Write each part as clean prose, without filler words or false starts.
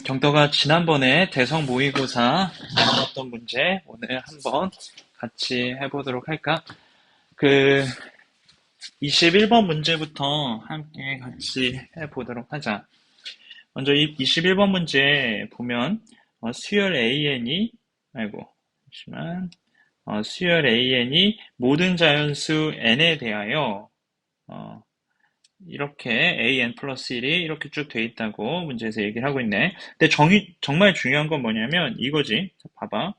경도가 지난번에 대성 모의고사 나왔던 문제 오늘 한번 같이 해보도록 할까? 그 21번 문제부터 함께 같이 해보도록 하자. 먼저 이 21번 문제 보면 수열 AN이 잠시만 수열 AN이 모든 자연수 N에 대하여 어, 이렇게 an 플러스 1이 이렇게 쭉 돼 있다고 문제에서 얘기를 하고 있네. 근데 정말 중요한 건 뭐냐면 이거지. 자, 봐봐.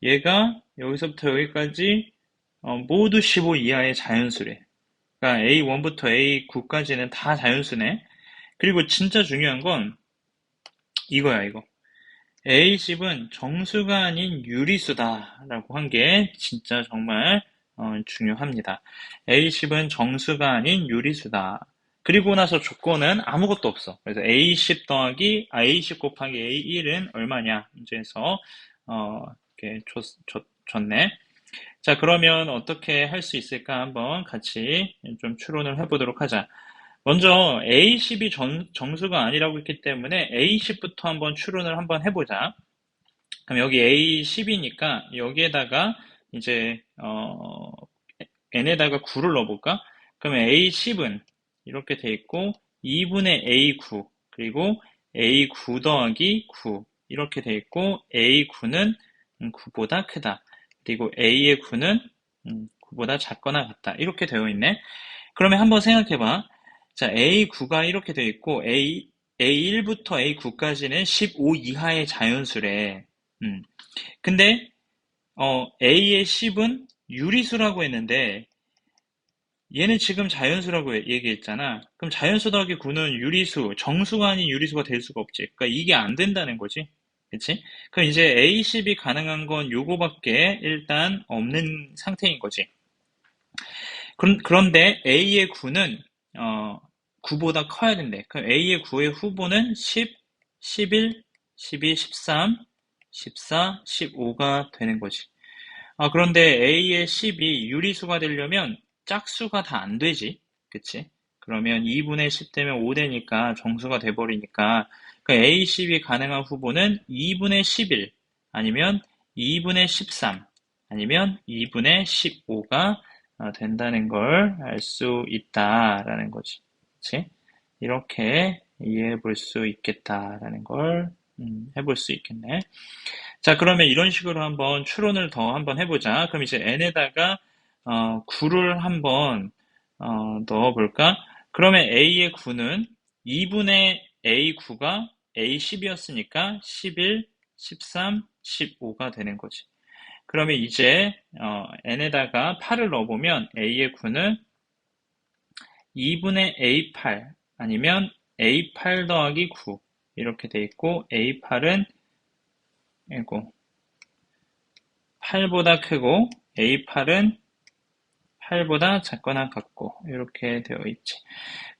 얘가 여기서부터 여기까지 모두 15 이하의 자연수래. 그러니까 A1부터 A9까지는 다 자연수네. 그리고 진짜 중요한 건 이거야, 이거. A10은 정수가 아닌 유리수다라고 한 게 진짜 정말 중요합니다. A10은 정수가 아닌 유리수다. 그리고 나서 조건은 아무것도 없어. 그래서 A10 곱하기 A1은 얼마냐? 문제에서 이렇게 줬네. 자, 그러면 어떻게 할 수 있을까? 한번 같이 좀 추론을 해보도록 하자. 먼저 A10이 정수가 아니라고 했기 때문에 A10부터 한번 추론을 한번 해보자. 그럼 여기 A10이니까 여기에다가 이제 n에다가 9를 넣어볼까? 그러면 A10은 이렇게 돼 있고 2분의 A9 그리고 A9 더하기 9 이렇게 돼 있고 A9는 9보다 크다. 그리고 A의 9는 9보다 작거나 같다. 이렇게 되어 있네. 그러면 한번 생각해봐. 자, A9가 이렇게 되어 있고 A1부터 A9까지는 15 이하의 자연수래. 근데 A의 10은 유리수라고 했는데 얘는 지금 자연수라고 얘기했잖아. 그럼 자연수 더하기 9는 유리수, 정수가 아닌 유리수가 될 수가 없지. 그러니까 이게 안 된다는 거지. 그치? 그럼 이제 A10이 가능한 건 요거밖에 일단 없는 상태인 거지. 그런데 A의 9는 9보다 커야 된대. 그럼 A의 9의 후보는 10, 11, 12, 13, 14, 15가 되는 거지. 그런데 A의 10이 유리수가 되려면 짝수가 다 안 되지. 그치? 그러면 2분의 10 되면 5 되니까 정수가 돼버리니까 그 A10이 가능한 후보는 2분의 11 아니면 2분의 13 아니면 2분의 15가 된다는 걸 알 수 있다라는 거지. 그치? 이렇게 이해해 볼 수 있겠다라는 걸 해볼 수 있겠네. 자, 그러면 이런 식으로 한번 추론을 더 한번 해보자. 그럼 이제 n에다가 9를 한번 넣어볼까? 그러면 a의 9는 2분의 a9가 a10이었으니까 11, 13, 15가 되는 거지. 그러면 이제 n에다가 8을 넣어보면 a의 9는 2분의 a8 아니면 a8 더하기 9 이렇게 돼 있고 a8은 이거 8보다 크고 A8은 8보다 작거나 같고 이렇게 되어 있지.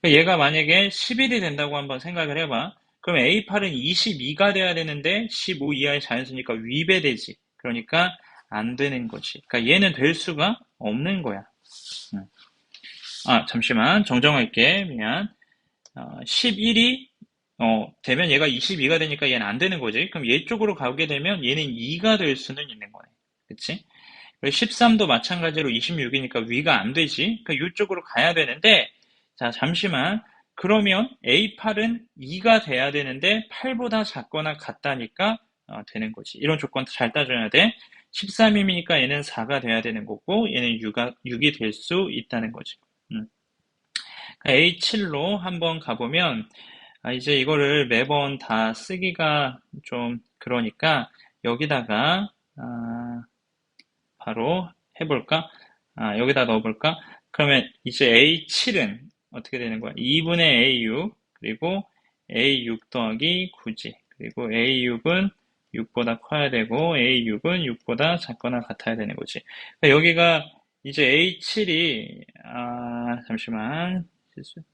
얘가 만약에 11이 된다고 한번 생각을 해봐. 그럼 A8은 22가 돼야 되는데 15 이하의 자연수니까 위배되지. 그러니까 안 되는 거지. 그러니까 얘는 될 수가 없는 거야. 잠시만 정정할게. 미안. 11이 되면 얘가 22가 되니까 얘는 안 되는 거지. 그럼 얘 쪽으로 가게 되면 얘는 2가 될 수는 있는 거네. 그치? 13도 마찬가지로 26이니까 위가 안 되지. 그러니까 이쪽으로 가야 되는데, 자, 잠시만. 그러면 A8은 2가 돼야 되는데 8보다 작거나 같다니까 되는 거지. 이런 조건 잘 따져야 돼. 13이니까 얘는 4가 돼야 되는 거고 얘는 6이 될 수 있다는 거지. A7로 한번 가보면 이제 이거를 매번 다 쓰기가 좀 그러니까 여기다가 바로 해볼까? 여기다 넣어볼까? 그러면 이제 A7은 어떻게 되는 거야? 2분의 A6 그리고 A6 더하기 9지. 그리고 A6은 6보다 커야 되고 A6은 6보다 작거나 같아야 되는 거지. 그러니까 여기가 이제 A7이 잠시만 실수했다.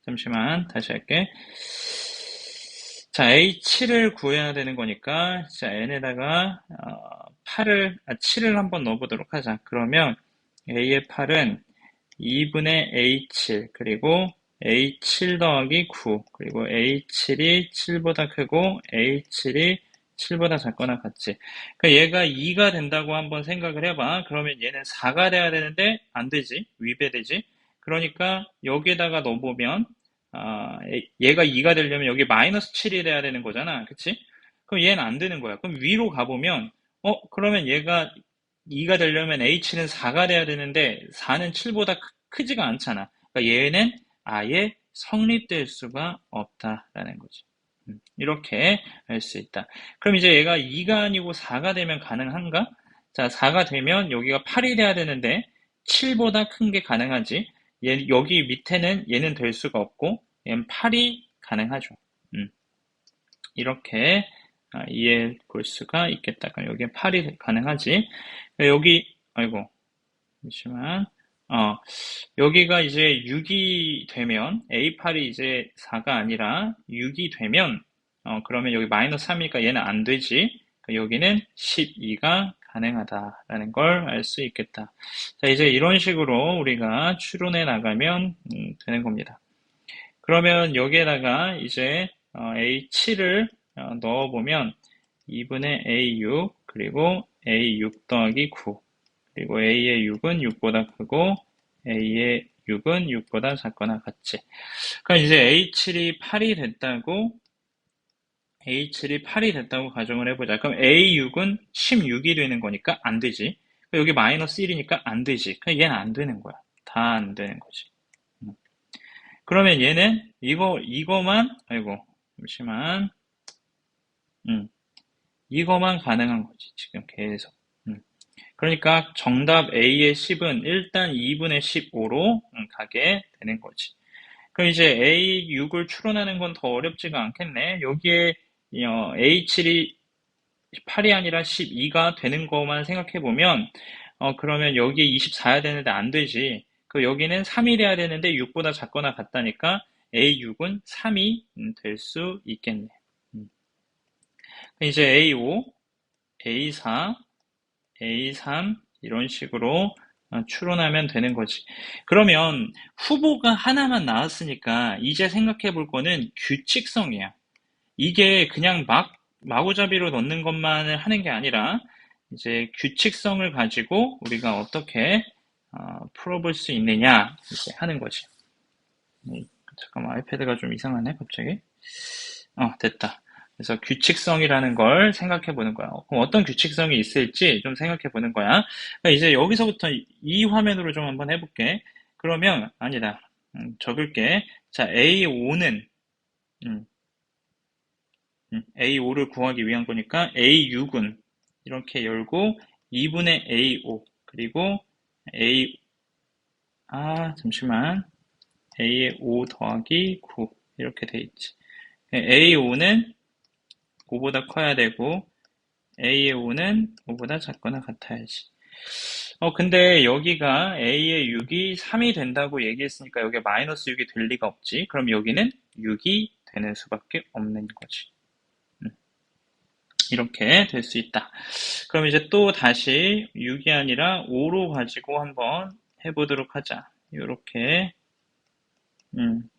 잠시만 다시 할게. 자, A7을 구해야 되는 거니까 자, n에다가 7을 한번 넣어보도록 하자. 그러면 A의 8은 2분의 A7 그리고 A7 더하기 9, 그리고 A7이 7보다 크고 A7이 7보다 작거나 같지. 그러니까 얘가 2가 된다고 한번 생각을 해봐. 그러면 얘는 4가 돼야 되는데 안 되지. 위배되지. 그러니까 여기에다가 넣어보면 얘가 2가 되려면 여기 마이너스 7이 돼야 되는 거잖아. 그치? 그럼 얘는 안 되는 거야. 그럼 위로 가보면 그러면 얘가 2가 되려면 H는 4가 돼야 되는데 4는 7보다 크지가 않잖아. 그러니까 얘는 아예 성립될 수가 없다라는 거지. 이렇게 할 수 있다. 그럼 이제 얘가 2가 아니고 4가 되면 가능한가? 자, 4가 되면 여기가 8이 돼야 되는데 7보다 큰 게 가능하지. 여기 밑에는 얘는 될 수가 없고 얘는 8이 가능하죠. 이렇게 이해해 볼 수가 있겠다. 그럼 여기에 8이 가능하지. 여기 아이고 잠시만. 여기가 이제 6이 되면 A8이 이제 4가 아니라 6이 되면 그러면 여기 마이너스 3이니까 얘는 안 되지. 여기는 12가 가능하다라는 걸 알 수 있겠다. 자, 이제 이런 식으로 우리가 추론해 나가면 되는 겁니다. 그러면 여기에다가 이제 A7을 넣어보면 2분의 A6 그리고 A6 더하기 9 그리고 A의 6은 6보다 크고 A의 6은 6보다 작거나 같지. 그럼 이제 A7이 8이 됐다고 가정을 해보자. 그럼 A6은 16이 되는 거니까 안 되지. 여기 마이너스 1이니까 안 되지. 그럼 얘는 안 되는 거야. 다 안 되는 거지. 그러면 얘는 이거만 아이고 잠시만 이거만 가능한 거지. 지금 계속. 그러니까 정답 A의 10은 일단 2분의 15로 가게 되는 거지. 그럼 이제 A6을 추론하는 건 더 어렵지가 않겠네. 여기에 A7이 8이 아니라 12가 되는 것만 생각해 보면 그러면 여기에 24야 되는데 안 되지. 그 여기는 3이 돼야 되는데 6보다 작거나 같다니까 A6은 3이 될 수 있겠네. 이제 A5, A4, A3 이런 식으로 추론하면 되는 거지. 그러면 후보가 하나만 나왔으니까 이제 생각해 볼 거는 규칙성이야. 이게 그냥 마구잡이로 넣는 것만 하는 게 아니라 이제 규칙성을 가지고 우리가 어떻게 풀어볼 수 있느냐 이제 하는 거지. 잠깐만 아이패드가 좀 이상하네 갑자기. 됐다. 그래서 규칙성이라는 걸 생각해 보는 거야. 그럼 어떤 규칙성이 있을지 좀 생각해 보는 거야. 그러니까 이제 여기서부터 이 화면으로 좀 한번 해볼게. 그러면 아니다. 적을게. 자, A5는 A5를 구하기 위한 거니까 A6은 이렇게 열고 2분의 A5 그리고 잠시만 A의 5 더하기 9 이렇게 돼 있지. A5는 5보다 커야 되고 A의 5는 5보다 작거나 같아야지. 근데 여기가 A의 6이 3이 된다고 얘기했으니까 여기 마이너스 6이 될 리가 없지. 그럼 여기는 6이 되는 수밖에 없는 거지. 이렇게 될 수 있다. 그럼 이제 또 다시 6이 아니라 5로 가지고 한번 해보도록 하자. 이렇게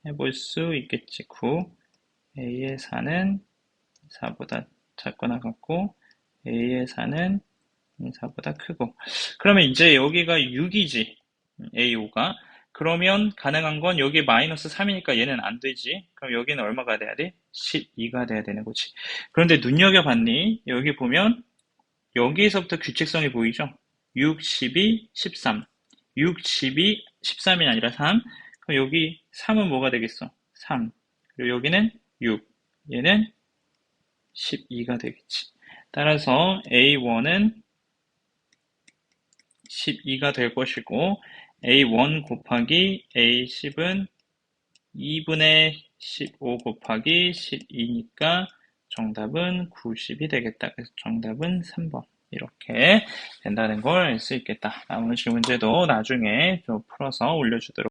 해볼 수 있겠지. 9 A의 4는 4보다 작거나 같고 A의 4는 4보다 크고 그러면 이제 여기가 6이지 A5가 그러면 가능한 건 여기 마이너스 3이니까 얘는 안 되지. 그럼 여기는 얼마가 돼야 돼? 12가 돼야 되는 거지. 그런데 눈여겨봤니? 여기 보면 여기에서부터 규칙성이 보이죠? 6, 12, 13 6, 12, 13이 아니라 3 그럼 여기 3은 뭐가 되겠어? 3 그리고 여기는 6 얘는 12가 되겠지. 따라서 A1은 12가 될 것이고 A1 곱하기 A10은 2분의 15 곱하기 12니까 정답은 90이 되겠다. 그래서 정답은 3번. 이렇게 된다는 걸 알 수 있겠다. 나머지 문제도 나중에 좀 풀어서 올려주도록